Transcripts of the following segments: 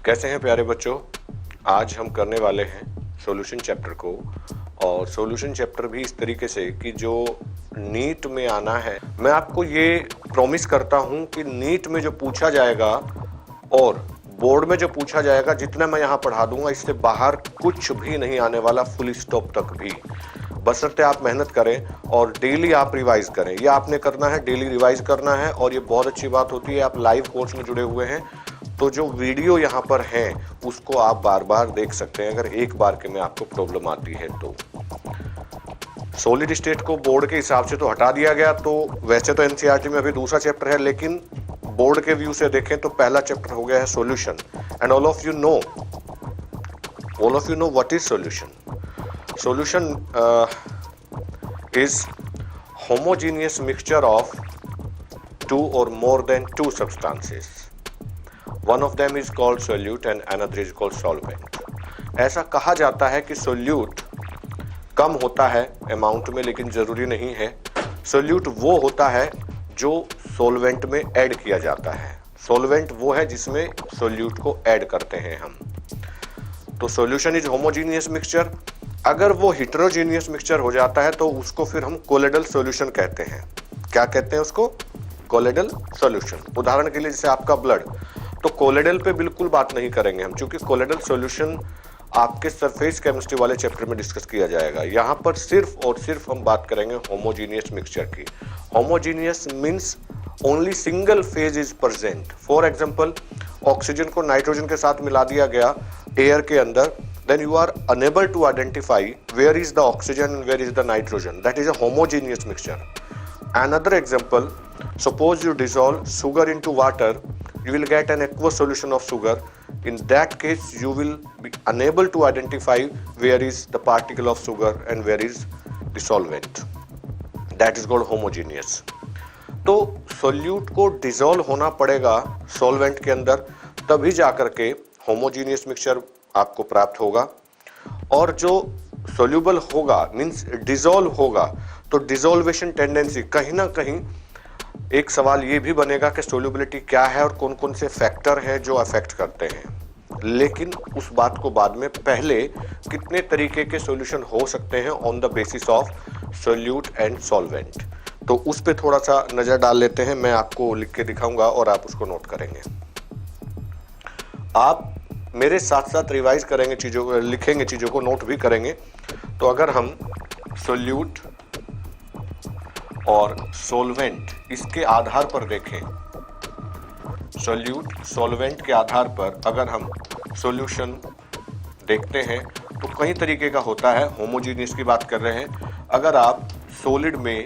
कैसे हैं प्यारे बच्चों। आज हम करने वाले हैं सॉल्यूशन चैप्टर को, और सॉल्यूशन चैप्टर भी इस तरीके से कि जो नीट में आना है। मैं आपको ये प्रॉमिस करता हूं कि नीट में जो पूछा जाएगा और बोर्ड में जो पूछा जाएगा, जितना मैं यहाँ पढ़ा दूंगा इससे बाहर कुछ भी नहीं आने वाला, फुल स्टॉप तक भी। बशर्ते आप मेहनत करें और डेली आप रिवाइज करें। ये आपने करना है, डेली रिवाइज करना है। और ये बहुत अच्छी बात होती है, आप लाइव कोर्स में जुड़े हुए हैं तो जो वीडियो यहाँ पर है उसको आप बार बार देख सकते हैं, अगर एक बार के में आपको प्रॉब्लम आती है तो। सॉलिड स्टेट को बोर्ड के हिसाब से तो हटा दिया गया, तो वैसे तो एनसीईआरटी में अभी दूसरा चैप्टर है, लेकिन बोर्ड के व्यू से देखें तो पहला चैप्टर हो गया है solution. And all of you know what is solution. Solution is homogeneous mixture of two or more than two substances. One of them is called solute and another is called solvent. ऐसा कहा जाता है कि solute कम होता है amount में, लेकिन जरूरी नहीं है। सोल्यूट वो होता है जो सॉल्वेंट में ऐड किया जाता है। सॉल्वेंट वो है जिसमें सोल्यूट को ऐड करते हैं हम। तो सॉल्यूशन इज होमोजीनियस मिक्सचर। अगर वो हिटेरोजीनियस मिक्सचर हो जाता है तो उसको फिर हम कोलोइडल सॉल्यूशन कहते हैं। क्या कहते हैं उसको? Colloidal solution. उदाहरण के लिए जैसे आपका ब्लड, तो कोलोइडल पे बिल्कुल बात नहीं करेंगे हम, क्योंकि कोलोइडल सॉल्यूशन आपके सरफेस केमिस्ट्री वाले चैप्टर में डिस्कस किया जाएगा। यहाँ पर सिर्फ और सिर्फ हम बात करेंगे होमोजीनियस मिक्सचर की। Homogeneous means only single phase is present. For example, oxygen को नाइट्रोजन के साथ मिला दिया गया एयर के अंदर, then you are unable to identify where is the oxygen and where is the nitrogen. That is a homogeneous mixture. Another example, suppose you dissolve sugar into water, you will get an aqueous solution of sugar. In that case, you will be unable to identify where is the particle of sugar and where is the solvent. That is called homogeneous. तो solute को dissolve होना पड़ेगा solvent के अंदर, तभी जाकर के homogeneous mixture आपको प्राप्त होगा। और जो सोल्यूबल होगा मींस डिसॉल्व होगा, तो डिसॉल्वेशन टेंडेंसी कहीं ना कहीं एक सवाल ये भी बनेगा कि सोल्यूबिलिटी क्या है और कौन कौन से फैक्टर हैं जो अफेक्ट करते हैं। लेकिन उस बात को बाद में, पहले कितने तरीके के सॉल्यूशन हो सकते हैं on the basis of solute and solvent, तो उस पर थोड़ा सा नजर डाल लेते हैं। मैं आपको लिख के दिखाऊंगा और आप उसको नोट करेंगे। आप मेरे साथ साथ रिवाइज करेंगे चीज़ों को, लिखेंगे चीज़ों को, नोट भी करेंगे। तो अगर हम सोल्यूट और सॉल्वेंट इसके आधार पर देखें, सोल्यूट सॉल्वेंट के आधार पर अगर हम सॉल्यूशन देखते हैं तो कई तरीके का होता है। होमोजीनियस की बात कर रहे हैं। अगर आप सॉलिड में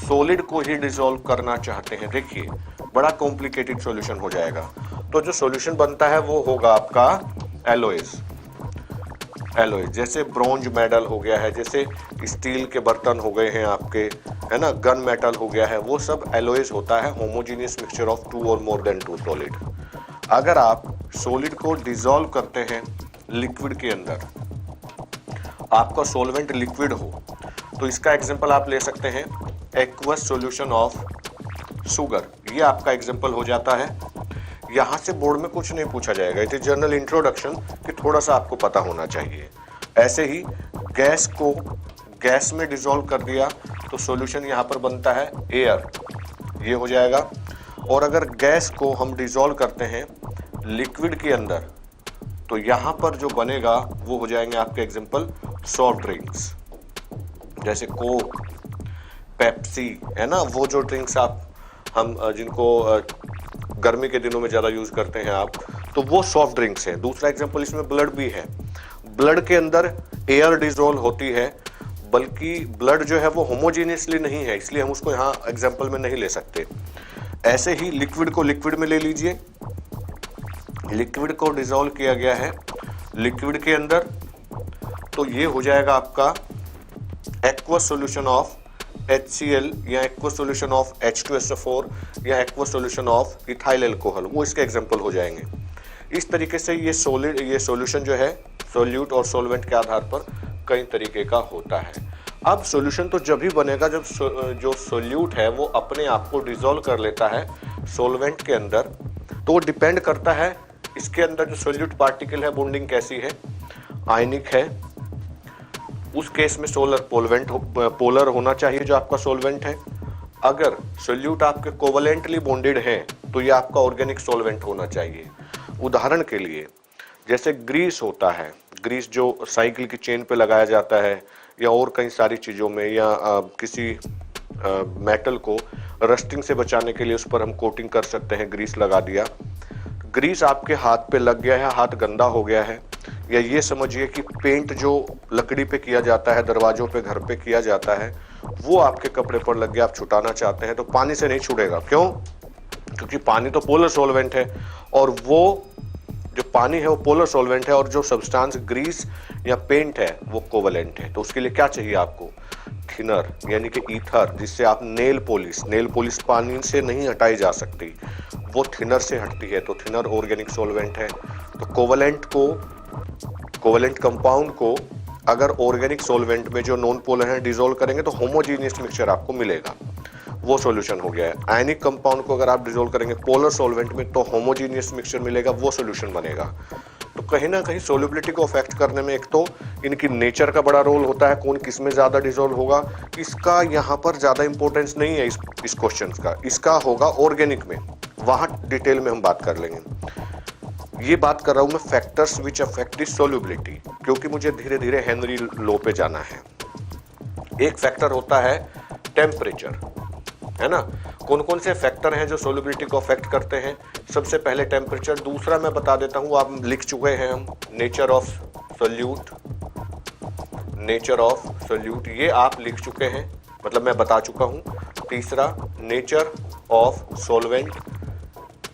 सॉलिड को ही डिसॉल्व करना चाहते हैं, देखिए बड़ा कॉम्प्लिकेटेड सॉल्यूशन हो जाएगा। तो जो सॉल्यूशन बनता है वो होगा आपका एलॉयज। जैसे ब्रोंज मेटल हो गया है, जैसे स्टील के बर्तन हो गए हैं आपके, है ना, गन मेटल हो गया है, वो सब एलॉयज होता है। होमोजीनियस मिक्सचर ऑफ टू और मोर देन टू सॉलिड। अगर आप सॉलिड को डिसॉल्व करते हैं लिक्विड के अंदर, आपका सॉल्वेंट लिक्विड हो, तो इसका एग्जांपल आप ले सकते हैं एक्वस सॉल्यूशन ऑफ शुगर। ये आपका एग्जांपल हो जाता है। यहाँ से बोर्ड में कुछ नहीं पूछा जाएगा, इट इज जनरल इंट्रोडक्शन कि थोड़ा सा आपको पता होना चाहिए। ऐसे ही गैस को गैस में डिसॉल्व कर दिया तो सॉल्यूशन यहाँ पर बनता है एयर, ये हो जाएगा। और अगर गैस को हम डिसॉल्व करते हैं लिक्विड के अंदर, तो यहाँ पर जो बनेगा वो हो जाएंगे आपके एग्जाम्पल सॉफ्ट ड्रिंक्स, जैसे कोक, पेप्सी, है ना, वो जो ड्रिंक्स हम जिनको गर्मी के दिनों में ज़्यादा यूज़ करते हैं आप, तो वो सॉफ्ट ड्रिंक्स हैं। दूसरा एग्जांपल इसमें ब्लड भी है। ब्लड के अंदर एयर डिसॉल्व होती है, बल्कि ब्लड जो है वो होमोजीनियसली नहीं है, इसलिए हम उसको यहाँ एग्जांपल में नहीं ले सकते। ऐसे ही लिक्विड को लिक्विड में ले लीजिए। लिक्विड को डिसॉल्व किया गया है लिक्विड के अंदर, तो ये हो जाएगा आपका एक्वस सॉल्यूशन ऑफ HCl या एक्वस सॉल्यूशन ऑफ H2SO4 या aqueous solution of ethyl alcohol, वो इसके एग्जांपल हो जाएंगे। इस तरीके से ये सॉल्यूशन जो है सोल्यूट और सॉल्वेंट के आधार पर कई तरीके का होता है। अब सॉल्यूशन तो जब ही बनेगा जब जो सोल्यूट है वो अपने आप को डिसॉल्व कर लेता है सॉल्वेंट के अंदर। तो डिपेंड करता है इसके अंदर जो सोल्यूट पार्टिकल है बॉन्डिंग कैसी है, आयनिक है। उस केस में पोलर होना चाहिए जो आपका सोलवेंट है। अगर सोल्यूट आपके कोवलेंटली बॉन्डेड है तो ये आपका ऑर्गेनिक सोलवेंट होना चाहिए। उदाहरण के लिए जैसे ग्रीस होता है, ग्रीस जो साइकिल की चेन पे लगाया जाता है या और कई सारी चीज़ों में, या किसी मेटल को रस्टिंग से बचाने के लिए उस पर हम कोटिंग कर सकते हैं, ग्रीस लगा दिया। ग्रीस आपके हाथ पे लग गया है, हाथ गंदा हो गया है, या ये समझिए कि पेंट जो लकड़ी पे किया जाता है, दरवाजों पे, घर पे किया जाता है, वो आपके कपड़े पर लग गया, आप छुटाना चाहते हैं तो पानी से नहीं छूटेगा। क्यों? क्योंकि पानी तो पोलर सॉल्वेंट है और वो जो पानी है वो पोलर सॉल्वेंट है, और जो सब्सटेंस ग्रीस या पेंट है वो कोवलेंट है। तो उसके लिए क्या चाहिए आपको? थिनर, यानी कि ईथर, जिससे आप नेल पॉलिश पानी से नहीं हटाई जा सकती, वो थिनर से हटती है, तो थिनर ऑर्गेनिक सॉल्वेंट है। तो कोवलेंट कंपाउंड को अगर ऑर्गेनिक सॉल्वेंट में जो नॉन पोलर है डिसॉल्व करेंगे तो होमोजीनियस मिक्सचर आपको मिलेगा, वो सॉल्यूशन हो गया है। आयनिक कंपाउंड को अगर आप डिसॉल्व करेंगे पोलर सॉल्वेंट में तो होमोजीनियस मिक्सचर मिलेगा, वो सॉल्यूशन बनेगा। तो कहीं ना कहीं सोल्युबिलिटी को अफेक्ट करने में एक तो इनकी नेचर का बड़ा रोल होता है, कौन किस में ज़्यादा डिसॉल्व होगा, इसका यहाँ पर ज़्यादा इंपॉर्टेंस नहीं है इस क्वेश्चन का। इसका होगा ऑर्गेनिक में, वहाँ डिटेल में हम बात कर लेंगे। ये बात कर रहा हूँ मैं factors which affect the solubility, क्योंकि मुझे धीरे धीरे हेनरी लॉ पे जाना है। एक फैक्टर होता है टेम्परेचर, है ना। कौन कौन से फैक्टर हैं जो सोल्युबिलिटी को अफेक्ट करते हैं? सबसे पहले टेम्परेचर। दूसरा मैं बता देता हूँ, आप लिख चुके हैं हम, नेचर ऑफ सोल्यूट, ये आप लिख चुके हैं, मतलब मैं बता चुका हूँ। तीसरा नेचर ऑफ सॉल्वेंट,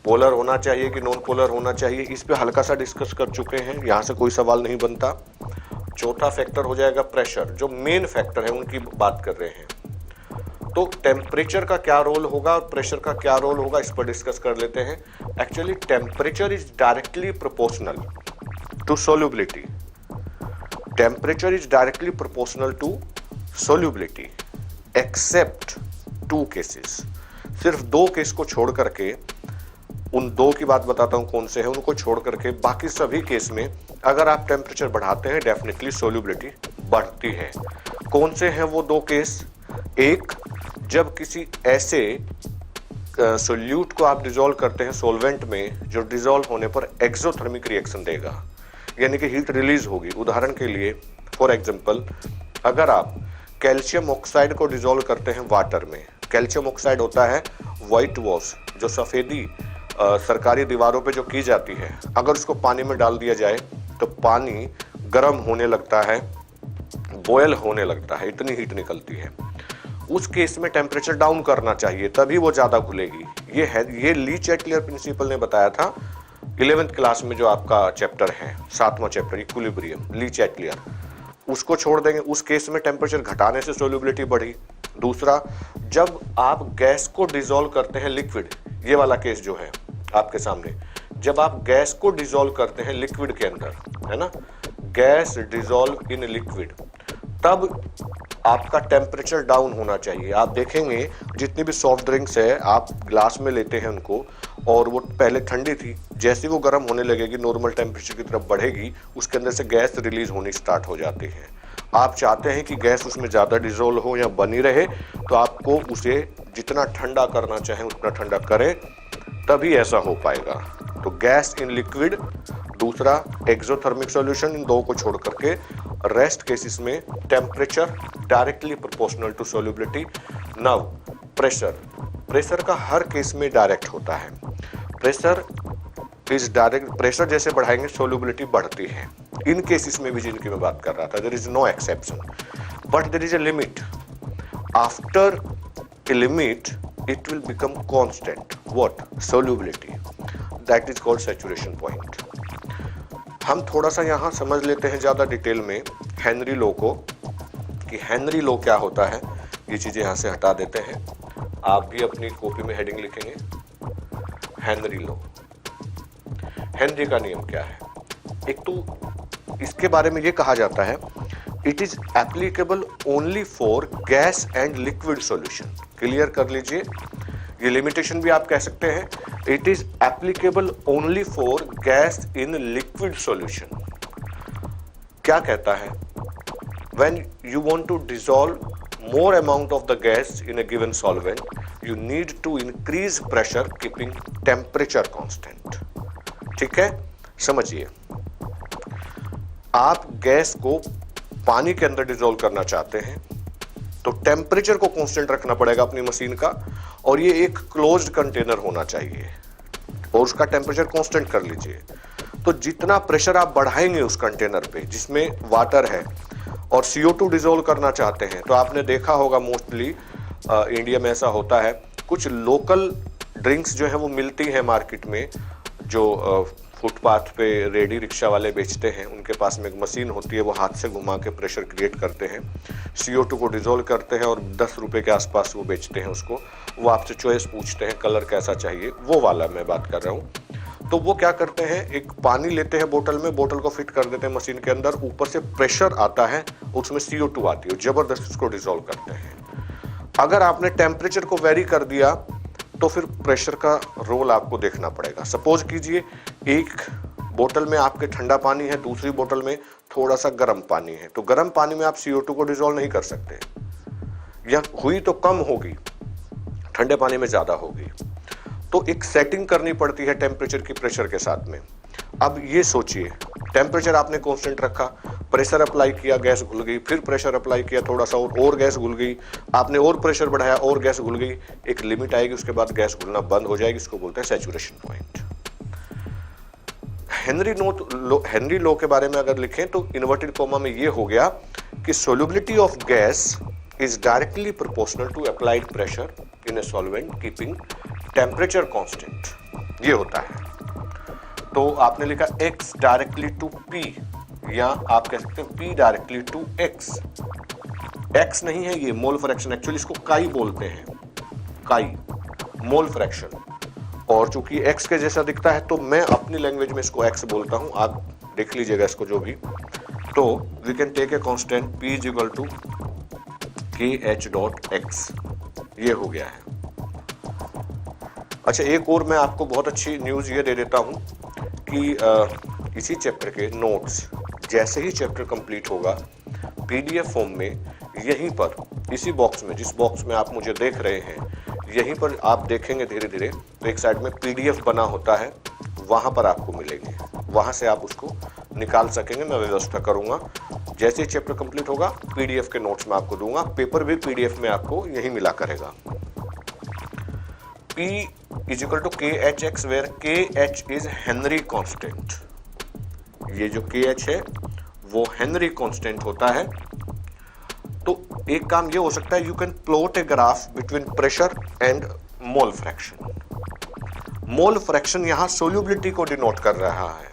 पोलर होना चाहिए कि नॉन पोलर होना चाहिए, इस पे हल्का सा डिस्कस कर चुके हैं, यहाँ से कोई सवाल नहीं बनता। चौथा फैक्टर हो जाएगा प्रेशर, जो मेन फैक्टर है उनकी बात कर रहे हैं। तो टेम्परेचर का क्या रोल होगा और प्रेशर का क्या रोल होगा, इस पर डिस्कस कर लेते हैं। Actually temperature is directly proportional to solubility. Temperature is directly proportional to solubility except 2 cases. सिर्फ 2 केस को छोड़ करके, उन 2 की बात बताता हूं कौन से हैं, उनको छोड़ करके बाकी सभी केस में अगर आप टेम्परेचर बढ़ाते हैं डेफिनेटली सोल्युबिलिटी बढ़ती है। कौन से हैं वो 2 केस? एक, जब किसी ऐसे सोल्यूट को आप डिसॉल्व करते हैं सॉल्वेंट में जो डिसॉल्व होने पर एक्सोथर्मिक रिएक्शन देगा, यानी कि हीट रिलीज होगी। उदाहरण के लिए फॉर एग्जांपल, अगर आप कैल्शियम ऑक्साइड को डिसॉल्व करते हैं वाटर में, कैल्शियम ऑक्साइड होता है व्हाइट वॉश, जो सफ़ेदी सरकारी दीवारों पे जो की जाती है, अगर उसको पानी में डाल दिया जाए तो पानी गर्म होने लगता है, बॉयल होने लगता है, इतनी हीट निकलती है। उस केस में टेम्परेचर डाउन करना चाहिए, तभी वो ज़्यादा घुलेगी। ये ली-चैटलियर प्रिंसिपल ने बताया था 11th क्लास में, जो आपका चैप्टर है 7वां चैप्टर इक्विलिब्रियम, ली-चैटलियर। उसको छोड़ देंगे, उस केस में टेम्परेचर घटाने से सोल्युबिलिटी बढ़ी। दूसरा, जब आप गैस को डिसॉल्व करते हैं लिक्विड, ये वाला केस जो है आपके सामने, जब आप गैस को डिसॉल्व करते हैं लिक्विड के अंदर, है ना, गैस डिसॉल्व इन लिक्विड, तब आपका टेम्परेचर डाउन होना चाहिए। आप देखेंगे जितनी भी सॉफ्ट ड्रिंक्स है आप ग्लास में लेते हैं उनको, और वो पहले ठंडी थी, जैसे वो गर्म होने लगेगी, नॉर्मल टेम्परेचर की तरफ बढ़ेगी, उसके अंदर से गैस रिलीज होनी स्टार्ट हो जाती है। आप चाहते हैं कि गैस उसमें ज़्यादा डिसॉल्व हो या बनी रहे, तो आपको उसे जितना ठंडा करना चाहें उतना ठंडा करें, तभी ऐसा हो पाएगा। तो गैस इन लिक्विड, दूसरा एक्सोथर्मिक सॉल्यूशन, इन 2 को छोड़ करके रेस्ट केसेस में temperature directly proportional to solubility. Now pressure का हर केस में डायरेक्ट होता है। प्रेशर इज डायरेक्ट, प्रेशर जैसे बढ़ाएंगे सोल्युबिलिटी बढ़ती है। इन केसेस में भी जिनकी मैं बात कर रहा था, there is no exception, but there is a limit. After a limit it will become constant. What? Solubility. That is called saturation point. हम थोड़ा सा यहाँ समझ लेते हैं ज़्यादा डिटेल में हेनरी लॉ को, कि हेनरी लॉ क्या होता है। ये चीज़ें यहाँ से हटा देते हैं, आप भी अपनी कॉपी में हेडिंग लिखेंगे हेनरी लॉ। हेनरी का नियम क्या है? एक तो इसके बारे में ये कहा जाता है, it is applicable only for gas and liquid solution. Clear कर लीजिए, ये लिमिटेशन भी आप कह सकते हैं, it is applicable only for gas in liquid solution. क्या कहता है? When you want to dissolve more amount of the gas in a given solvent, you need to increase pressure keeping temperature constant। ठीक है, समझिए, आप gas को पानी के अंदर डिसॉल्व करना चाहते हैं तो टेम्परेचर को कांस्टेंट रखना पड़ेगा अपनी मशीन का, और ये एक क्लोज्ड कंटेनर होना चाहिए और उसका टेम्परेचर कांस्टेंट कर लीजिए। तो जितना प्रेशर आप बढ़ाएंगे उस कंटेनर पे जिसमें वाटर है और CO2 डिसॉल्व करना चाहते हैं, तो आपने देखा होगा मोस्टली इंडिया में ऐसा होता है, कुछ लोकल ड्रिंक्स जो है वो मिलती हैं मार्केट में, जो फुटपाथ पे रेडी रिक्शा वाले बेचते हैं, उनके पास में एक मशीन होती है, वो हाथ से घुमा के प्रेशर क्रिएट करते हैं, CO2 को डिसॉल्व करते हैं और 10 रुपए के आसपास वो बेचते हैं उसको। वो आपसे चॉइस पूछते हैं कलर कैसा चाहिए, वो वाला मैं बात कर रहा हूँ। तो वो क्या करते हैं, एक पानी लेते हैं बोतल में, बोतल को फिट कर देते हैं मशीन के अंदर, ऊपर से प्रेशर आता है, उसमें CO2 आती है, जबरदस्त उसको डिसॉल्व करते हैं। अगर आपने टेम्परेचर को वेरी कर दिया तो फिर प्रेशर का रोल आपको देखना पड़ेगा। सपोज कीजिए एक बोतल में आपके ठंडा पानी है, दूसरी बोतल में थोड़ा सा गर्म पानी है, तो गर्म पानी में आप CO2 को डिसॉल्व नहीं कर सकते, या हुई तो कम होगी, ठंडे पानी में ज्यादा होगी। तो एक सेटिंग करनी पड़ती है टेम्परेचर की प्रेशर के साथ में। अब ये सोचिए, टेम्परेचर आपने कांस्टेंट रखा, प्रेशर अप्लाई किया, गैस घुल गई, फिर प्रेशर अप्लाई किया थोड़ा सा और गैस घुल गई, आपने और प्रेशर बढ़ाया और गैस घुल गई, एक लिमिट आएगी, उसके बाद गैस घुलना बंद हो जाएगी, इसको बोलते हैं सैचुरेशन पॉइंट। हेनरी लॉ के बारे में अगर लिखें तो इन्वर्टेड कोमा में ये हो गया कि solubility of gas is directly proportional to applied pressure in a solvent keeping temperature constant, ये होता है। तो आपने लिखा x डायरेक्टली टू p, या आप कह सकते हैं p directly to x। x नहीं है ये, मोल फ्रैक्शन, एक्चुअली इसको काई बोलते हैं, काई, मोल फ्रैक्शन। और चूंकि x के जैसा दिखता है तो मैं अपनी लैंग्वेज में इसको x बोलता हूं, आप देख लीजिएगा इसको जो भी। तो we can take a constant p is equal to kh dot x, ये हो गया है। अच्छा, एक और मैं आपको बहुत अच्छी न्यूज़ ये दे देता हूँ कि इसी चैप्टर के नोट्स जैसे ही चैप्टर कंप्लीट होगा, PDF फॉर्म में यहीं पर इसी बॉक्स में, जिस बॉक्स में आप मुझे देख रहे हैं, यहीं पर आप देखेंगे धीरे धीरे तो एक साइड में PDF बना होता है, वहाँ पर आपको मिलेंगे, वहाँ से आप उसको निकाल सकेंगे। मैं व्यवस्था करूँगा, जैसे ही चैप्टर कंप्लीट होगा PDF के नोट्स में आपको दूंगा, पेपर भी PDF में आपको यही मिला करेगा। P is equal to KHX where KH is Henry constant। ये जो KH है वो हेनरी कांस्टेंट होता है। तो एक काम ये हो सकता है, you can plot a graph between pressure and mole fraction. Mole fraction यहाँ सोल्यूबिलिटी को डिनोट कर रहा है।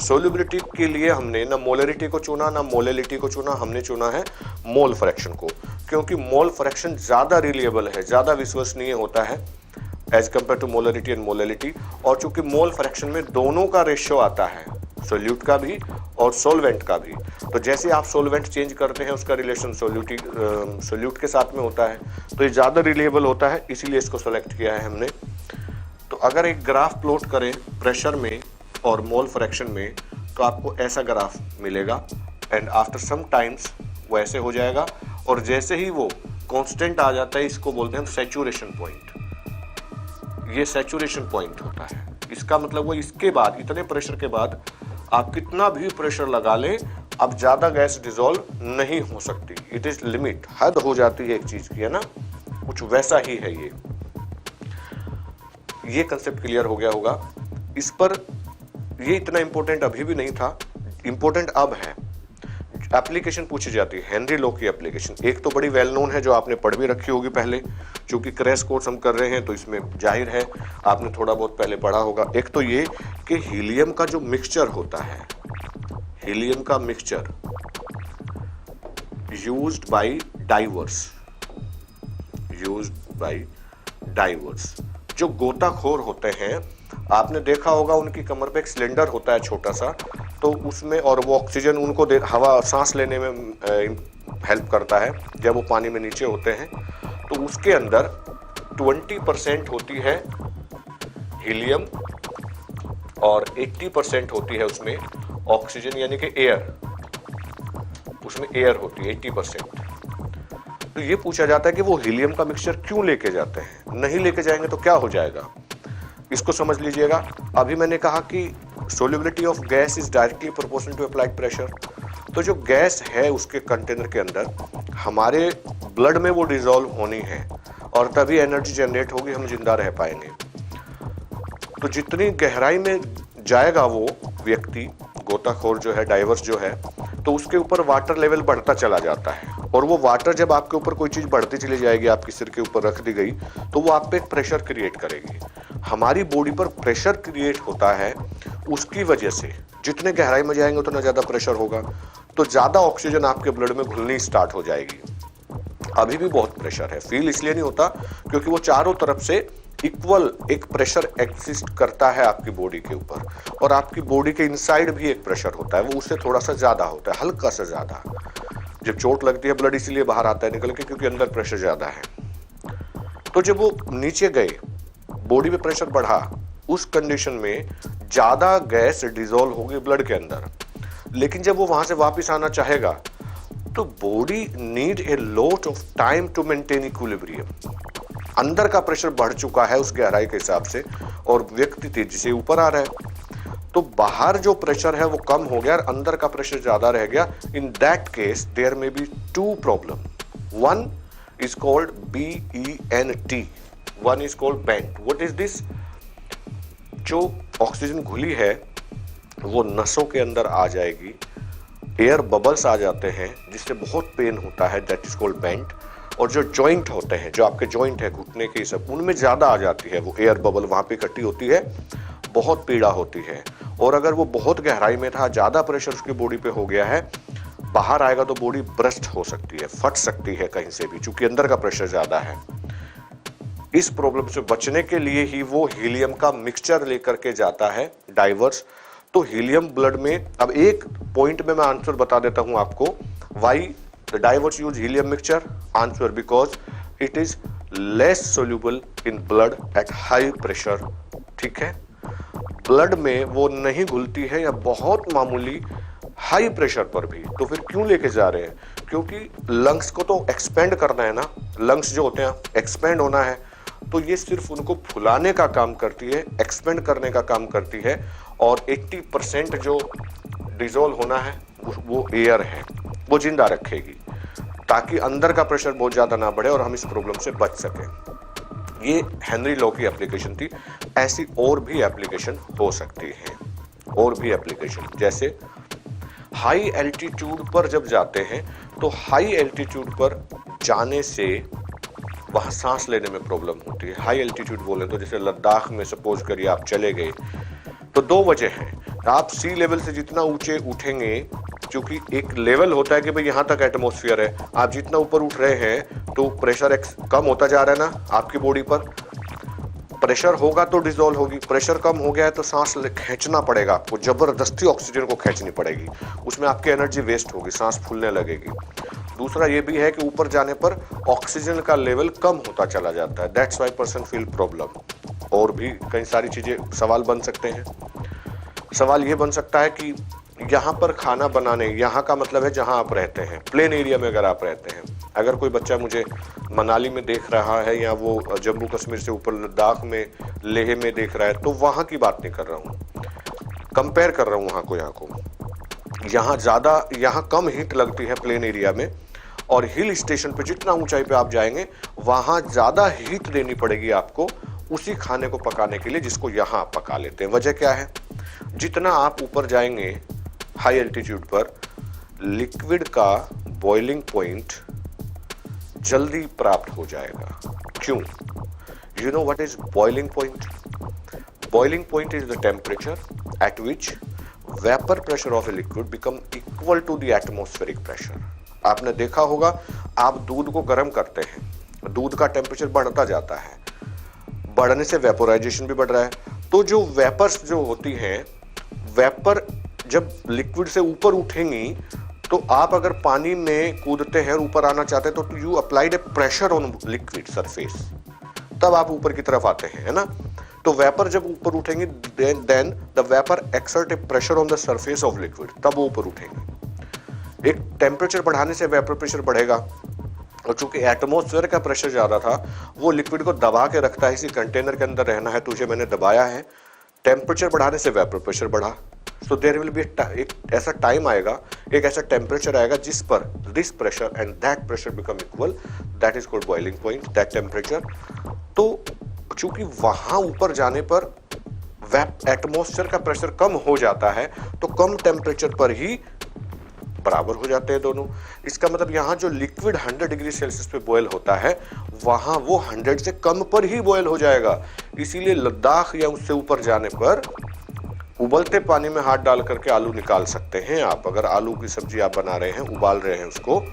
सोल्यूबिलिटी के लिए हमने ना मोलरिटी को चुना ना मोलेलिटी को चुना, हमने चुना है मोल फ्रैक्शन को, क्योंकि मोल फ्रैक्शन ज्यादा रिलायबल है, ज्यादा विश्वसनीय होता है as compare to molarity and molality. और चूंकि मोल फ्रैक्शन में दोनों का रेशियो आता है, सोल्यूट का भी और सोलवेंट का भी, तो जैसे आप सोलवेंट चेंज करते हैं उसका रिलेशन सोल्यूट के साथ में होता है, तो ये ज़्यादा रिलायबल होता है, इसीलिए इसको सेलेक्ट किया है हमने। तो अगर एक ग्राफ प्लॉट करें प्रेशर में और मोल फ्रैक्शन में, तो आपको ऐसा ग्राफ मिलेगा, एंड आफ्टर सम टाइम्स वो ऐसे हो जाएगा, और जैसे ही वो कांस्टेंट आ जाता है, इसको बोलते हैं सैचुरेशन पॉइंट। ये सैचुरेशन पॉइंट होता है। इसका मतलब वो इसके बाद, इतने प्रेशर के बाद आप कितना भी प्रेशर लगा लें, अब ज्यादा गैस डिसॉल्व नहीं हो सकती। इट इज लिमिट, हद हो जाती है एक चीज की, है ना, कुछ वैसा ही है ये कंसेप्ट क्लियर हो गया होगा। इस पर ये इतना इंपॉर्टेंट अभी भी नहीं था, इंपॉर्टेंट अब है। एप्लीकेशन पूछी जाती है, हेनरी लॉ की एप्लीकेशन। एक तो बड़ी वेल नोन है जो आपने पढ़ भी रखी होगी पहले, क्योंकि क्रैश कोर्स हम कर रहे हैं तो इसमें जाहिर है आपने थोड़ा बहुत पहले पढ़ा होगा। एक तो ये कि हीलियम का जो मिक्सचर होता है, हीलियम का मिक्सचर यूज्ड बाय डाइवर्स, जो गोताखोर होते हैं, आपने देखा होगा उनकी कमर पे एक सिलेंडर होता है छोटा सा, तो उसमें, और वो ऑक्सीजन उनको हवा सांस लेने में हेल्प करता है जब वो पानी में नीचे होते हैं। तो उसके अंदर 20% होती है हीलियम और 80% होती है उसमें ऑक्सीजन यानी कि एयर, उसमें एयर होती है 80%। तो ये पूछा जाता है कि वो हीलियम का मिक्सचर क्यों लेके जाते हैं, नहीं लेके जाएंगे तो क्या हो जाएगा, इसको समझ लीजिएगा। अभी मैंने कहा कि solubility of gas is directly proportional to applied pressure. तो जो गैस है उसके कंटेनर के अंदर हमारे ब्लड में वो डिसॉल्व होनी है और तभी एनर्जी जनरेट होगी, हम जिंदा रह पाएंगे। तो जितनी गहराई में जाएगा वो व्यक्ति, गोताखोर जो है, डाइवर्स जो है, तो उसके ऊपर वाटर लेवल बढ़ता चला जाता है। और वो वाटर जब आपके ऊपर कोई चीज बढ़ती चली जाएगी, आपके सिर के ऊपर रख दी गई, तो वो आप पे प्रेशर क्रिएट करेगी। हमारी बॉडी पर प्रेशर क्रिएट होता है उसकी वजह से, जितने गहराई में जाएंगे उतना ज्यादा प्रेशर होगा, तो ज्यादा ऑक्सीजन आपके ब्लड में घुलनी स्टार्ट हो जाएगी। अभी भी बहुत प्रेशर है, फील इसलिए नहीं होता क्योंकि वो चारों तरफ से इक्वल एक प्रेशर एग्जिस्ट करता है आपकी बॉडी के ऊपर, और आपकी बॉडी के इनसाइड भी एक प्रेशर होता है, वो उससे थोड़ा सा ज्यादा होता है, हल्का सा ज्यादा। जब चोट लगती है ब्लड इसीलिए बाहर आता है निकल के, क्योंकि अंदर प्रेशर ज्यादा है। तो जब वो नीचे गए, बॉडी में प्रेशर बढ़ा, उस कंडीशन में ज्यादा गैस डिसॉल्व होगी ब्लड के अंदर। लेकिन जब वो वहां से वापस आना चाहेगा तो body need a lot of time to maintain equilibrium. अंदर का प्रेशर बढ़ चुका है उस गहराई के हिसाब से और व्यक्ति तेजी से ऊपर आ रहा है, तो बाहर जो प्रेशर है वो कम हो गया और अंदर का प्रेशर ज्यादा रह गया। In that case there may be two problem, one is called BENT, one is called bent. What is this? जो ऑक्सीजन घुली है वो नसों के अंदर आ जाएगी, एयर बबल्स आ जाते हैं जिससे बहुत पेन होता है, दैट इज कॉल्ड बेंट। और जो जॉइंट होते हैं, जो आपके जॉइंट है घुटने के सब, उनमें ज्यादा आ जाती है वो एयर बबल, वहां पे इकट्ठी होती है, बहुत पीड़ा होती है। और अगर वो बहुत गहराई में था, ज्यादा प्रेशर उसकी बॉडी पे हो गया है, बाहर आएगा तो बॉडी ब्रस्ट हो सकती है, फट सकती है कहीं से भी, क्योंकि अंदर का प्रेशर ज्यादा है। इस प्रॉब्लम से बचने के लिए ही वो हीलियम का मिक्सचर लेकर के जाता है डाइवर्स। तो हीलियम ब्लड में, अब एक पॉइंट में मैं आंसर बता देता हूं आपको, why the diverse use helium mixture. Answer because it is less soluble in blood at high pressure. ठीक है, ब्लड में वो नहीं घुलती है या बहुत मामूली हाई प्रेशर पर भी। तो फिर क्यों लेके जा रहे हैं? क्योंकि लंग्स को तो एक्सपेंड करना है ना, लंग्स जो होते हैं एक्सपेंड होना है, तो ये सिर्फ उनको फुलाने का काम करती है, एक्सपेंड करने का काम करती है। और 80% जो डिसॉल्व होना है वो एयर है, वो जिंदा रखेगी ताकि अंदर का प्रेशर बहुत ज्यादा ना बढ़े और हम इस प्रॉब्लम से बच सकें। ये हेनरी लॉ की एप्लीकेशन थी। ऐसी और भी एप्लीकेशन हो सकती है, और भी एप्लीकेशन, जैसे हाई एल्टीट्यूड पर जब जाते हैं तो हाई एल्टीट्यूड पर जाने से वहां सांस लेने में प्रॉब्लम होती है। हाई एल्टीट्यूड बोले तो जैसे लद्दाख में सपोज करिए आप चले गए, तो दो वजह है। आप सी लेवल से जितना ऊंचे उठेंगे, क्योंकि एक लेवल होता है कि भाई यहां तक एटमॉस्फेयर है, आप जितना ऊपर उठ रहे हैं तो प्रेशर कम होता जा रहा है ना आपकी बॉडी पर। प्रेशर होगा तो डिसॉल्व होगी, प्रेशर कम हो गया है तो सांस खींचना पड़ेगा आपको, जबरदस्ती ऑक्सीजन को खींचनी पड़ेगी, उसमें आपकी एनर्जी वेस्ट होगी, सांस फूलने लगेगी। दूसरा ये भी है कि ऊपर जाने पर ऑक्सीजन का लेवल कम होता चला जाता है, that's why person feel problem. और भी कई सारी चीजें सवाल बन सकते हैं। सवाल ये बन सकता है कि यहाँ पर खाना बनाने, यहाँ का मतलब है जहाँ आप रहते हैं, प्लेन एरिया में अगर आप रहते हैं, अगर कोई बच्चा मुझे मनाली में देख रहा है या वो जम्मू कश्मीर से ऊपर लद्दाख में, लेह में देख रहा है, तो वहाँ की बात नहीं कर रहा हूँ, कंपेयर कर रहा हूँ वहाँ को यहाँ को। यहाँ ज़्यादा, यहाँ कम हीट लगती है प्लेन एरिया में, और हिल स्टेशन पे जितना ऊंचाई पे आप जाएंगे वहाँ ज़्यादा हीट देनी पड़ेगी आपको उसी खाने को पकाने के लिए जिसको यहाँ आप पका लेते हैं। वजह क्या है? जितना आप ऊपर जाएंगे हाई एल्टीट्यूड पर, लिक्विड का बॉइलिंग पॉइंट जल्दी प्राप्त हो जाएगा। क्यों? You know what is boiling point? Boiling point is the temperature at which vapour pressure of a liquid become equal to the atmospheric pressure. आपने देखा होगा, आप दूध को गर्म करते हैं, दूध का टेम्परेचर बढ़ता जाता है, बढ़ने से वेपोराइजेशन भी बढ़ रहा है। तो जो वेपर्स जो होती हैं, वेपर जब लिक्विड से ऊपर उठेंगी, तो आप अगर पानी में कूदते हैं और ऊपर आना चाहते हैं तो you applied A pressure on liquid surface, तब आप ऊपर की तरफ आते हैं, है ना। तो वेपर जब ऊपर उठेंगे then the vapour exert a pressure on the surface of liquid, तब वो ऊपर उठेंगे। एक टेम्परेचर बढ़ाने से वेपर प्रेशर बढ़ेगा, और चूंकि एटमॉस्फेयर का प्रेशर ज्यादा था वो लिक्विड को दबा के रखता है, इसी कंटेनर के अंदर रहना है, तुझे मैंने दबाया है, टेम्परेचर बढ़ाने से वेपर प्रेशर बढ़ा। सो देयर विल बी एक ऐसा टाइम आएगा, एक ऐसा टेम्परेचर आएगा जिस पर this pressure and that pressure become equal, that is called boiling point, that temperature. तो चूंकि वहां ऊपर जाने पर एटमॉस्फेयर का प्रेशर कम हो जाता है, तो कम टेम्परेचर पर ही बराबर हो जाते हैं दोनों। इसका मतलब यहाँ जो लिक्विड 100 डिग्री सेल्सियस पे बॉयल होता है वहां वो 100 से कम पर ही बॉयल हो जाएगा। इसीलिए लद्दाख या उससे ऊपर जाने पर उबलते पानी में हाथ डाल करके आलू निकाल सकते हैं आप। अगर आलू की सब्जी आप बना रहे हैं, उबाल रहे हैं उसको,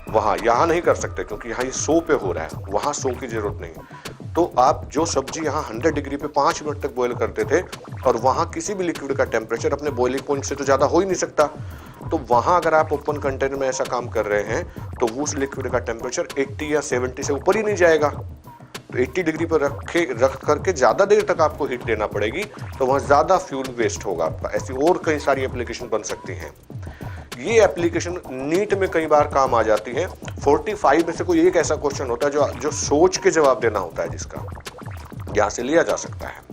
वहां यहाँ नहीं कर सकते क्योंकि यहाँ ये 100 पे हो रहा है, वहां 100 की जरूरत नहीं। तो आप जो सब्जी यहाँ 100 डिग्री पे 5 मिनट तक बॉयल करते थे, और वहां किसी भी लिक्विड का टेम्परेचर अपने बॉइलिंग पॉइंट से तो ज्यादा हो ही नहीं सकता, तो वहां अगर आप ओपन कंटेनर में ऐसा काम कर रहे हैं तो उस लिक्विड का टेम्परेचर 80 या 70 से ऊपर ही नहीं जाएगा। तो 80 डिग्री पर रख करके ज्यादा देर तक आपको हीट देना पड़ेगी, तो वहां ज्यादा फ्यूल वेस्ट होगा आपका। ऐसी और कई सारी एप्लीकेशन बन सकती हैं। ये एप्लीकेशन नीट में कई बार काम आ जाती है। 45 में से कोई एक ऐसा क्वेश्चन होता है जो सोच के जवाब देना होता है, जिसका यहां से लिया जा सकता है।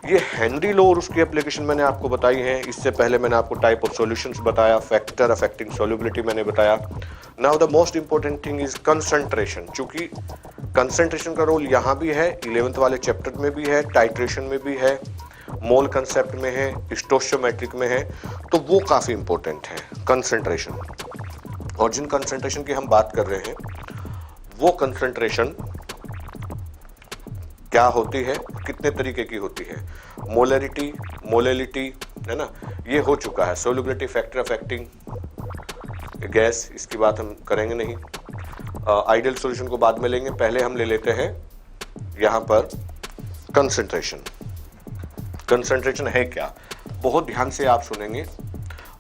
ये हेनरी लॉ और उसकी एप्लीकेशन मैंने आपको बताई है। इससे पहले मैंने आपको टाइप ऑफ सॉल्यूशंस बताया, फैक्टर अफेक्टिंग सॉल्युबिलिटी मैंने बताया। Now the most important thing is concentration. चूंकि कंसंट्रेशन का रोल यहाँ भी है, 11th वाले चैप्टर में भी है, टाइट्रेशन में भी है, मोल कंसेप्ट में है, स्टोइचियोमेट्रिक में है, तो वो काफी इंपॉर्टेंट है कंसंट्रेशन। और जिन कंसंट्रेशन की हम बात कर रहे हैं वो कंसंट्रेशन क्या होती है, कितने तरीके की होती है, मोलरिटी, मोलेलिटी, है ना, ये हो चुका है। सोल्युबिलिटी, फैक्टर अफेक्टिंग गैस, इसकी बात हम करेंगे नहीं। आइडियल सॉल्यूशन को बाद में लेंगे, पहले हम ले लेते हैं यहां पर कंसंट्रेशन। कंसंट्रेशन है क्या, बहुत ध्यान से आप सुनेंगे।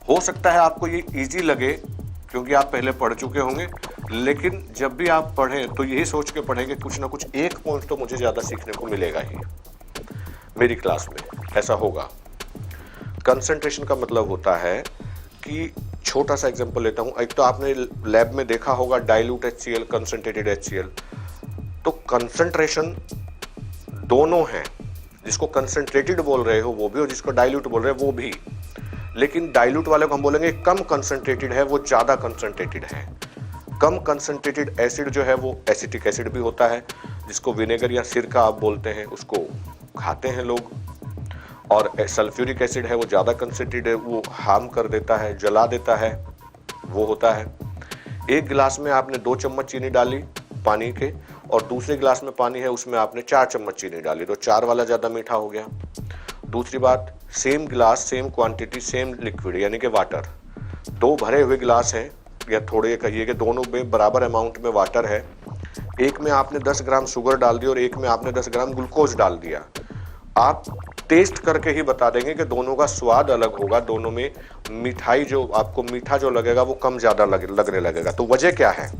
हो सकता है आपको ये इजी लगे क्योंकि आप पहले पढ़ चुके होंगे, लेकिन जब भी आप पढ़ें तो यही सोच के पढ़ेंगे कुछ ना कुछ एक पॉइंट तो मुझे ज्यादा सीखने को मिलेगा ही मेरी क्लास में, ऐसा होगा। कंसंट्रेशन का मतलब होता है कि, छोटा सा एग्जांपल लेता हूं, एक तो आपने लैब में देखा होगा डाइल्यूट HCl, कंसंट्रेटेड HCl। तो कंसंट्रेशन दोनों हैं, जिसको कंसंट्रेटेड बोल रहे हो वो भी और जिसको डाइल्यूट बोल रहे हो वो भी। लेकिन डाइल्यूट वाले को हम बोलेंगे कम कंसंट्रेटेड है, वो ज्यादा कंसंट्रेटेड है। कम कंसंट्रेटेड एसिड जो है वो एसिटिक एसिड भी होता है, जिसको विनेगर या सिरका आप बोलते हैं, उसको खाते हैं लोग। और सल्फ्यूरिक एसिड है वो ज्यादा कंसंट्रेटेड है, वो हार्म कर देता है, जला देता है, वो होता है। एक गिलास में आपने 2 चम्मच चीनी डाली पानी के, और दूसरे गिलास में पानी है उसमें आपने 4 चम्मच चीनी डाली, तो 4 वाला ज्यादा मीठा हो गया। दूसरी बात, सेम गिलास, सेम क्वांटिटी, सेम लिक्विड यानी कि वाटर, 2 भरे हुए गिलास हैं, या थोड़े कहिए कि दोनों में बराबर अमाउंट में वाटर है। एक में आपने 10 ग्राम शुगर डाल दी और एक में आपने 10 ग्राम ग्लूकोज डाल दिया। आप टेस्ट करके ही बता देंगे कि दोनों का स्वाद अलग होगा, दोनों में मिठाई जो आपको मीठा जो लगेगा वो कम ज्यादा लगने लगेगा। तो वजह क्या है,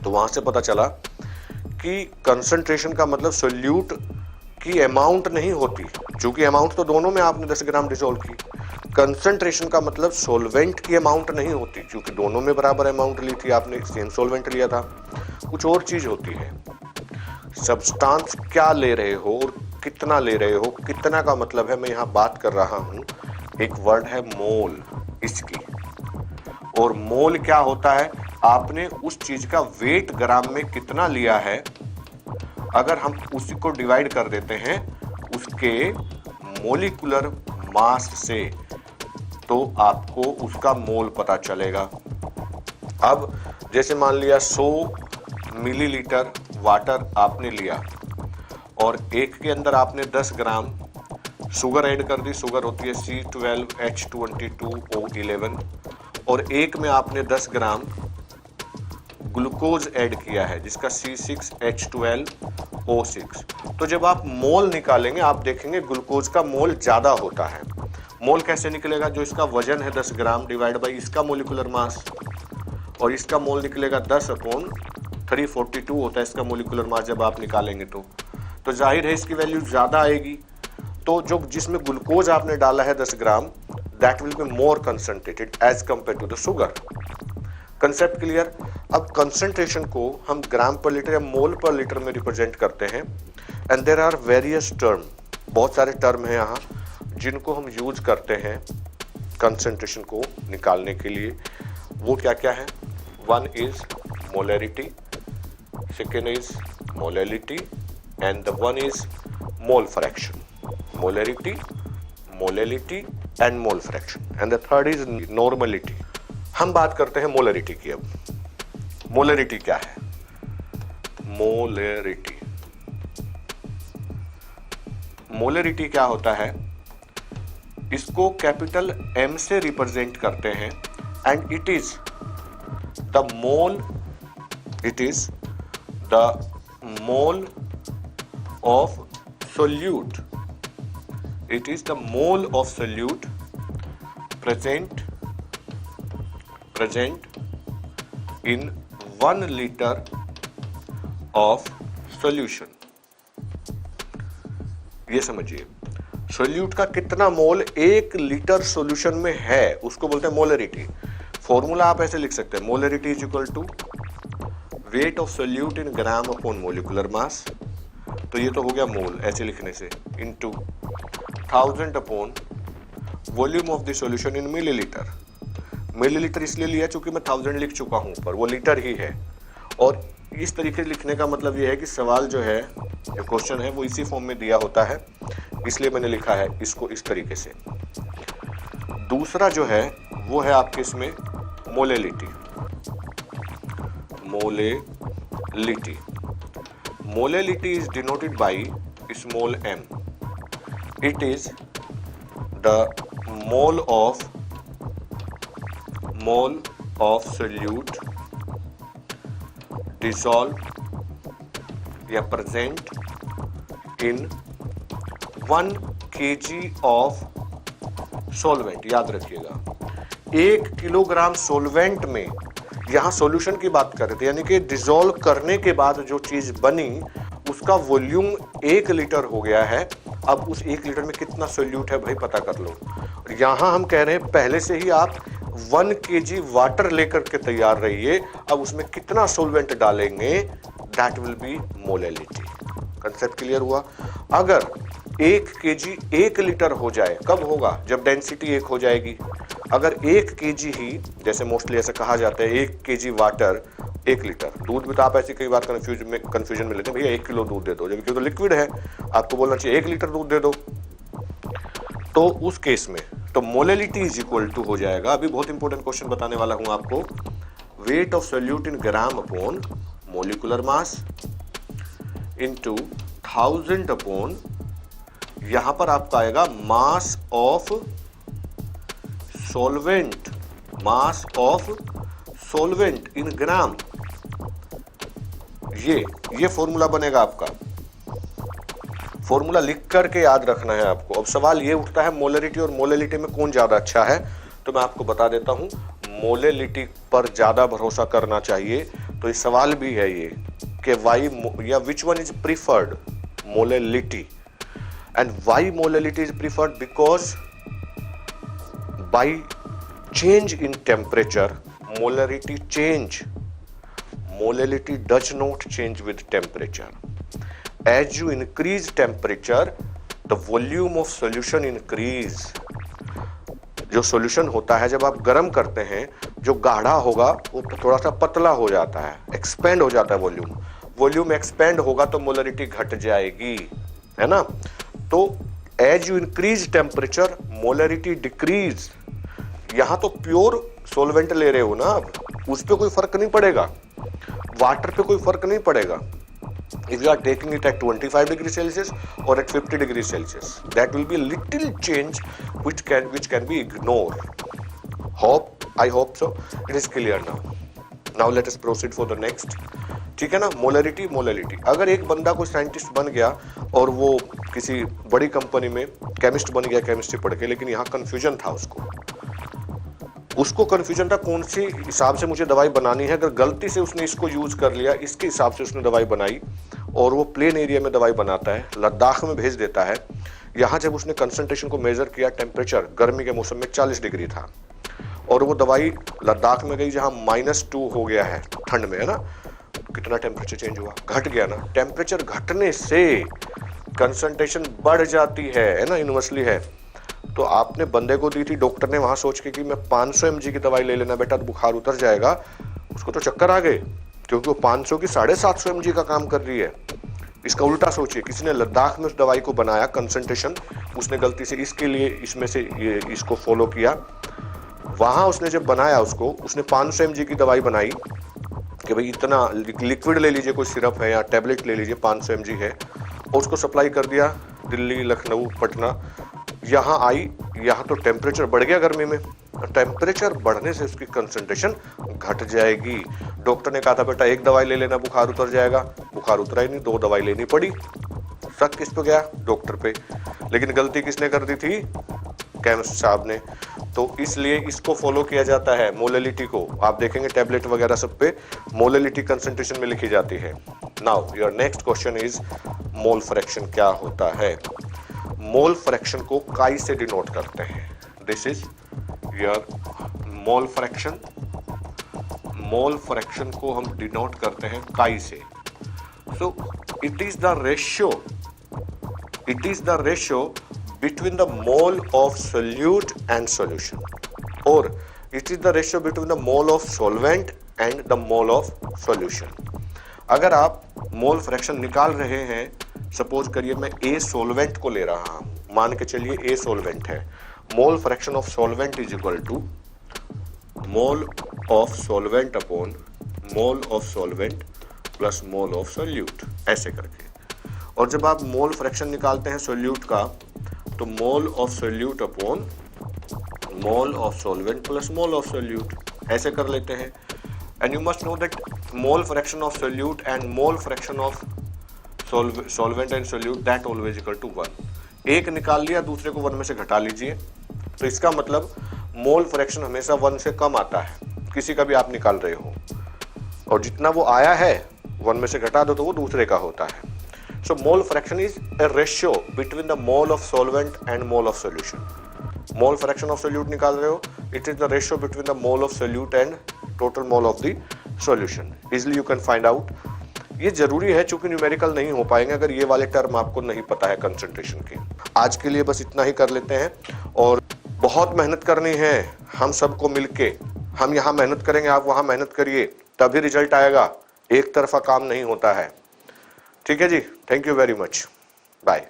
तो वहां से पता चला कि कंसंट्रेशन का मतलब सोल्यूट की अमाउंट नहीं होती, क्योंकि अमाउंट तो दोनों में आपने 10 ग्राम डिसॉल्व की। कंसंट्रेशन का मतलब सोलवेंट की अमाउंट नहीं होती, क्योंकि दोनों में बराबर अमाउंट ली थी आपने, सेम सोलवेंट लिया था। कुछ और चीज होती है, सब्सटेंस क्या ले रहे हो और कितना ले रहे हो। कितना का मतलब है, मैं यहाँ बात कर रहा हूं, एक वर्ड है मोल इसकी, और मोल क्या होता है, आपने उस चीज का वेट ग्राम में कितना लिया है, अगर हम उसी को डिवाइड कर देते हैं उसके मोलिकुलर मास से तो आपको उसका मोल पता चलेगा। अब जैसे मान लिया 100 मिलीलीटर वाटर आपने लिया और एक के अंदर आपने 10 ग्राम शुगर ऐड कर दी, शुगर होती है C12H22O11, और एक में आपने 10 ग्राम ग्लूकोज ऐड किया है जिसका C6H12O6। तो जब आप मोल निकालेंगे आप देखेंगे ग्लूकोज का मोल ज्यादा होता है। मोल कैसे निकलेगा, जो इसका वजन है 10 ग्राम डिवाइड बाई इसका मोलिकुलर मास, और इसका मोल निकलेगा 10/342 होता है इसका मोलिकुलर मास जब आप निकालेंगे तो तो जाहिर है इसकी वैल्यू ज़्यादा आएगी। तो जो जिसमें ग्लूकोज आपने डाला है 10 gram, that will be more concentrated as compare to the sugar. Concept clear. अब कंसंट्रेशन को हम ग्राम पर लीटर या मोल पर लीटर में रिप्रेजेंट करते हैं, and there are various term, बहुत सारे टर्म हैं यहाँ जिनको हम यूज करते हैं कंसंट्रेशन को निकालने के लिए। वो क्या क्या है? One is molarity, second is molality, and the one is mole fraction. Molarity, molality and mole fraction, and the third is normality. हम बात करते हैं मोलैरिटी की। अब मोलैरिटी क्या है? मोलैरिटी, मोलैरिटी क्या होता है? इसको कैपिटल M से रिप्रेजेंट करते हैं, and it is the mole, it is the mole of solute. It is the mole of solute present in 1 liter of solution. ये समझिए, सोल्यूट का कितना मोल 1 लीटर सॉल्यूशन में है, उसको बोलते हैं मोलैरिटी। फॉर्मूला आप ऐसे लिख सकते हैं, molarity is equal to weight of solute in gram upon molecular mass. तो ये तो हो गया मोल ऐसे लिखने से, into 1000 upon volume of the solution in millilitre. Millilitre इसलिए लिया चूंकि मैं 1000 लिख चुका हूं ऊपर, वो लीटर ही है। और इस तरीके से लिखने का मतलब ये है कि सवाल जो है, जो क्वेश्चन है, वो इसी फॉर्म में दिया होता है, इसलिए मैंने लिखा है इसको इस तरीके से। दूसरा जो है वो है आपके इसमें molality. Molality, molality is denoted by small m. It is the mole of solute dissolved या present in 1 kg of solvent। याद रखिएगा, 1 किलोग्राम सोलवेंट में, यहाँ सॉल्यूशन की बात कर रहे थे, यानी कि डिसॉल्व करने के बाद जो चीज बनी उसका वॉल्यूम 1 लीटर हो गया है। अब उस 1 लीटर में कितना सोल्यूट है भाई पता कर लो। और यहाँ हम कह रहे हैं पहले से ही आप 1 kg वाटर लेकर के तैयार रहिए, अब उसमें कितना सोलवेंट डालेंगे, that will B molality. Concept clear हुआ? अगर 1 kg 1 लीटर हो जाए, कब होगा? जब डेंसिटी 1 हो जाएगी। अगर 1 kg ही, जैसे मोस्टली ऐसा कहा जाता है 1 kg वाटर 1 लीटर, दूध भी तो आप ऐसे कई बार कंफ्यूजन में लेते हैं, भैया 1 किलो दूध दे दो, जबकि तो लिक्विड है, आपको बोलना चाहिए 1 लीटर दूध दे दो। तो उस केस में तो मोलैलिटी इज इक्वल टू हो जाएगा, अभी बहुत इंपॉर्टेंट क्वेश्चन बताने वाला हूं आपको, wait of solute in gram upon molecular mass into 1000 upon, यहां पर आपका आएगा mass of solvent, mass of solvent in ग्राम। ये फॉर्मूला बनेगा आपका। फॉर्मूला लिख करके याद रखना है आपको। अब सवाल ये उठता है मोलैरिटी और मोलैलिटी में कौन ज्यादा अच्छा है, तो मैं आपको बता देता हूं, मोलैलिटी पर ज्यादा भरोसा करना चाहिए। तो ये सवाल भी है ये कि वाई या which one is preferred, molality. And why molality is preferred? Because by change in temperature, molarity change, molality does not change with temperature. As you increase temperature, the volume of solution increase. जो solution होता है जब आप गर्म करते हैं, जो गाढ़ा होगा वो थोड़ा सा पतला हो जाता है, एक्सपेंड हो जाता है वॉल्यूम। वॉल्यूम एक्सपेंड होगा तो मोलैरिटी घट जाएगी, है ना? तो as you increase temperature, molarity decrease. यहां तो प्योर सोलवेंट ले रहे हो ना, अब उस पे कोई फर्क नहीं पड़ेगा, वाटर पे कोई फर्क नहीं पड़ेगा। If you are taking it at 25 degrees Celsius or at 50 degrees Celsius, that will be a little change which can be ignored. I hope so. It is clear now. Now let us proceed for the next. ठीक है ना? Molarity, molality. अगर एक बंदा कोई scientist बन गया और वो किसी बड़ी कंपनी में केमिस्ट बन गया केमिस्ट्री पढ़ के, लेकिन यहाँ कंफ्यूजन था उसको कंफ्यूजन था कौन सी हिसाब से मुझे दवाई बनानी है। अगर गलती से उसने इसको यूज कर लिया, इसके हिसाब से उसने दवाई बनाई और वो प्लेन एरिया में दवाई बनाता है, लद्दाख में भेज देता है। यहाँ जब उसने कंसंट्रेशन को मेजर किया, टेम्परेचर गर्मी के मौसम में 40 डिग्री था, और वो दवाई लद्दाख में गई जहाँ -2 हो गया है ठंड में, है ना, कितना टेम्परेचर चेंज हुआ, घट गया ना। टेम्परेचर घटने से कंसंट्रेशन बढ़ जाती है ना, यूनिवर्सली है। तो आपने बंदे को दी थी, डॉक्टर ने वहां सोच के कि मैं 500 mg की दवाई ले लेना बेटा तो बुखार उतर जाएगा, उसको तो चक्कर आ गए, क्योंकि वो 500 की 750 mg का काम कर रही है। इसका उल्टा सोचिए, किसी ने लद्दाख में उस दवाई को बनाया, कंसंट्रेशन उसने गलती से इसके लिए इसमें से ये इसको फॉलो किया, वहां उसने जब बनाया उसको, उसने 500 mg की दवाई बनाई कि भाई इतना लिक्विड ले लीजिए, कोई सिरप है या टैबलेट ले लीजिए, 500 mg है, और उसको सप्लाई कर दिया दिल्ली, लखनऊ, पटना। यहाँ आई, यहाँ तो टेम्परेचर बढ़ गया गर्मी में, टेम्परेचर बढ़ने से उसकी कंसंट्रेशन घट जाएगी। डॉक्टर ने कहा था बेटा एक दवाई ले लेना बुखार उतर जाएगा, बुखार उतरा ही नहीं, 2 दवाई लेनी पड़ी। शक किस पे गया? डॉक्टर पे। लेकिन गलती किसने कर दी थी? केमिस्ट साहब ने। तो इसलिए इसको फॉलो किया जाता है, मोलेलिटी को। आप देखेंगे टैबलेट वगैरह सब पे मोलेलिटी कंसंट्रेशन में लिखी जाती है। Now your next question is mole fraction क्या होता है? मोल फ्रैक्शन को काई से डिनोट करते हैं। This is your mole fraction. Mole fraction को हम डिनोट करते हैं काई से। So it is the ratio between the mole of solute and solution, or it is the ratio between the mole of solvent and the mole of solution. अगर आप mole fraction निकाल रहे हैं, सपोज करिए मैं A सोलवेंट को ले रहा हूं, मान के चलिए A सोलवेंट है, mole fraction of solvent is equal to mole of solvent upon mole of solvent plus mole of solute, ऐसे करके। और जब आप मोल फ्रैक्शन निकालते हैं सोल्यूट का, तो mole of solute upon mole of solvent plus mole of solute, ऐसे कर लेते हैं। And you must know that mole fraction of solute and mole fraction of solvent and solute that always equal to 1। एक निकाल लिया, दूसरे को 1 में से घटा लीजिए, तो इसका मतलब मोल फ्रैक्शन हमेशा 1 से कम आता है, किसी का भी आप निकाल रहे हो, और जितना वो आया है 1 में से घटा दो तो वो दूसरे का होता है। So mole fraction is a ratio between the mole of solvent and mole of solution. Mole fraction of solute निकाल रहे हो, it is the ratio between the mole of solute and total mole of the solution. Easily you can find out. ये जरूरी है, चूंकि numerical नहीं हो पाएंगे अगर ये वाले टर्म आपको नहीं पता है कंसंट्रेशन के। आज के लिए बस इतना ही कर लेते हैं, और बहुत मेहनत करनी है हम सबको मिलके। हम यहाँ मेहनत करेंगे, आप वहाँ मेहनत करिए, तभी रिजल्ट आएगा। एक तरफा काम नहीं होता है। ठीक है जी, thank you very much, bye.